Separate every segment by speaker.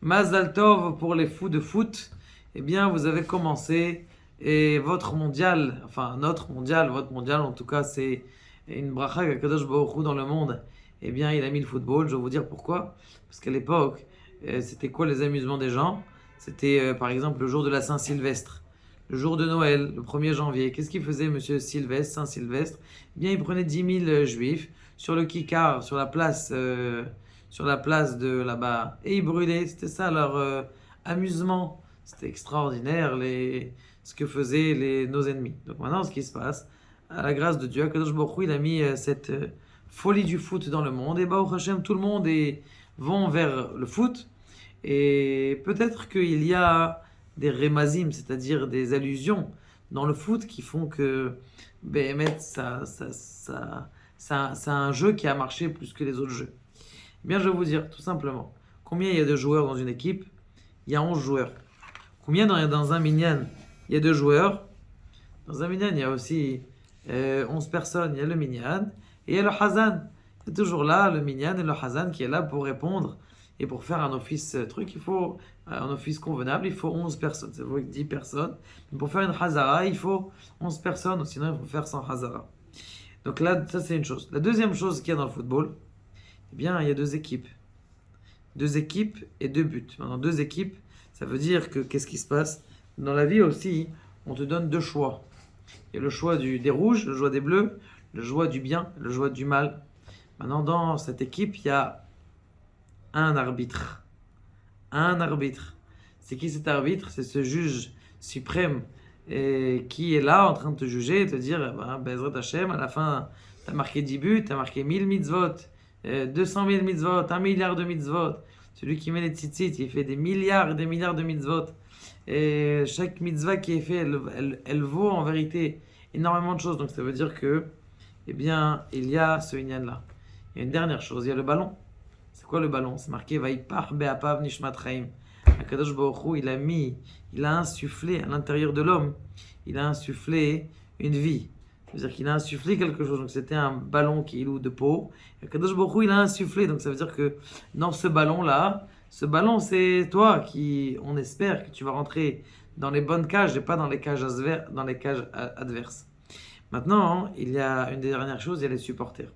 Speaker 1: Mazal Tov pour les fous de foot. Eh bien, vous avez commencé et votre mondial, enfin notre mondial, votre mondial en tout cas, c'est une bracha qu'Akadosh Baruch Hu dans le monde. Eh bien, il a mis le football. Je vais vous dire pourquoi. Parce qu'à l'époque, c'était quoi les amusements des gens? C'était par exemple le jour de la Saint-Sylvestre, le jour de Noël, le 1er janvier. Qu'est-ce qu'il faisait, monsieur Sylvestre, Saint-Sylvestre? Eh bien, il prenait 10 000 juifs sur le Kikar, sur la place de là-bas, et ils brûlaient. C'était ça leur amusement. C'était extraordinaire ce que faisaient nos ennemis. Donc maintenant, ce qui se passe, à la grâce de Dieu, Akadosh Baruch Hu, il a mis cette folie du foot dans le monde. Et Baruch Hashem, tout le monde vont vers le foot. Et peut-être qu'il y a des remazim, c'est-à-dire des allusions dans le foot qui font que Béhémet, c'est un jeu qui a marché plus que les autres jeux. Eh bien, je vais vous dire tout simplement combien il y a de joueurs dans une équipe. Il y a 11 joueurs. Combien dans un minyan il y a 2 joueurs. Dans un minyan, il y a aussi 11 personnes. Il y a le minyan et il y a le hazan. C'est toujours là, le minyan et le hazan qui est là pour répondre. Et pour faire un office il faut un office convenable, il faut 11 personnes. C'est vrai que 10 personnes. Mais pour faire une hazara, il faut 11 personnes, ou sinon il faut faire sans hazara. Donc là, ça c'est une chose. La deuxième chose qu'il y a dans le football, eh bien, il y a 2 équipes. 2 équipes et 2 buts. Maintenant, 2 équipes, ça veut dire que qu'est-ce qui se passe? Dans la vie aussi, on te donne 2 choix. Il y a le choix des rouges, le choix des bleus, le choix du bien, le choix du mal. Maintenant, dans cette équipe, il y a un arbitre. Un arbitre. C'est qui cet arbitre? C'est ce juge suprême qui est là en train de te juger et te dire, Bezrat Hashem, à la fin, tu as marqué 10 buts, tu as marqué 1000 mitzvot, 200 000 mitzvot, 1 milliard de mitzvot. Celui qui met les tzitzit, il fait des milliards et des milliards de mitzvot. Et chaque mitzvah qui est faite, elle vaut en vérité énormément de choses. Donc ça veut dire que, eh bien, il y a ce inyan-là. Il y a une dernière chose, il y a le ballon. C'est quoi le ballon? C'est marqué Vaipach be'apav nishmat chaim. Akadosh Baruch Hu, il a insufflé à l'intérieur de l'homme, il a insufflé une vie. C'est-à-dire qu'il a insufflé quelque chose. Donc c'était un ballon qui est lourd de peau. Et Akadosh Baruch Hu, il a insufflé. Donc ça veut dire que dans ce ballon-là, ce ballon, c'est toi qui, on espère que tu vas rentrer dans les bonnes cages et pas dans les cages adverses. Maintenant, il y a une dernière chose, il y a les supporters.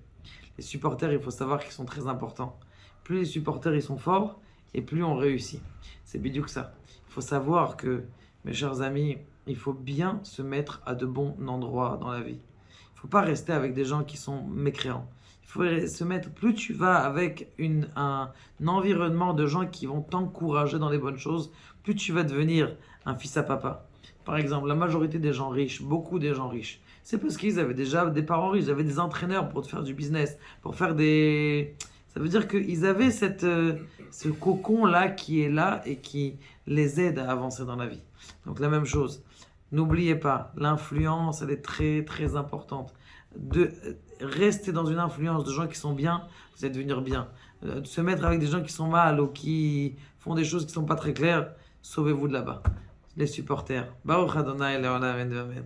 Speaker 1: Les supporters, il faut savoir qu'ils sont très importants. Plus les supporters ils sont forts, et plus on réussit. C'est bidou que ça. Il faut savoir que, mes chers amis, il faut bien se mettre à de bons endroits dans la vie. Il ne faut pas rester avec des gens qui sont mécréants. Il faut se mettre, plus tu vas avec un environnement de gens qui vont t'encourager dans les bonnes choses, plus tu vas devenir un fils à papa. Par exemple, la majorité des gens riches, beaucoup des gens riches, c'est parce qu'ils avaient déjà des parents riches, ils avaient des entraîneurs pour te faire du business, pour faire des... Ça veut dire qu'ils avaient ce cocon-là qui est là et qui les aide à avancer dans la vie. Donc la même chose, n'oubliez pas, l'influence, elle est très très importante. De rester dans une influence de gens qui sont bien, vous allez devenir bien. De se mettre avec des gens qui sont mal ou qui font des choses qui ne sont pas très claires, sauvez-vous de là-bas. Les supporters. Baruch Adonai Leolam Amen.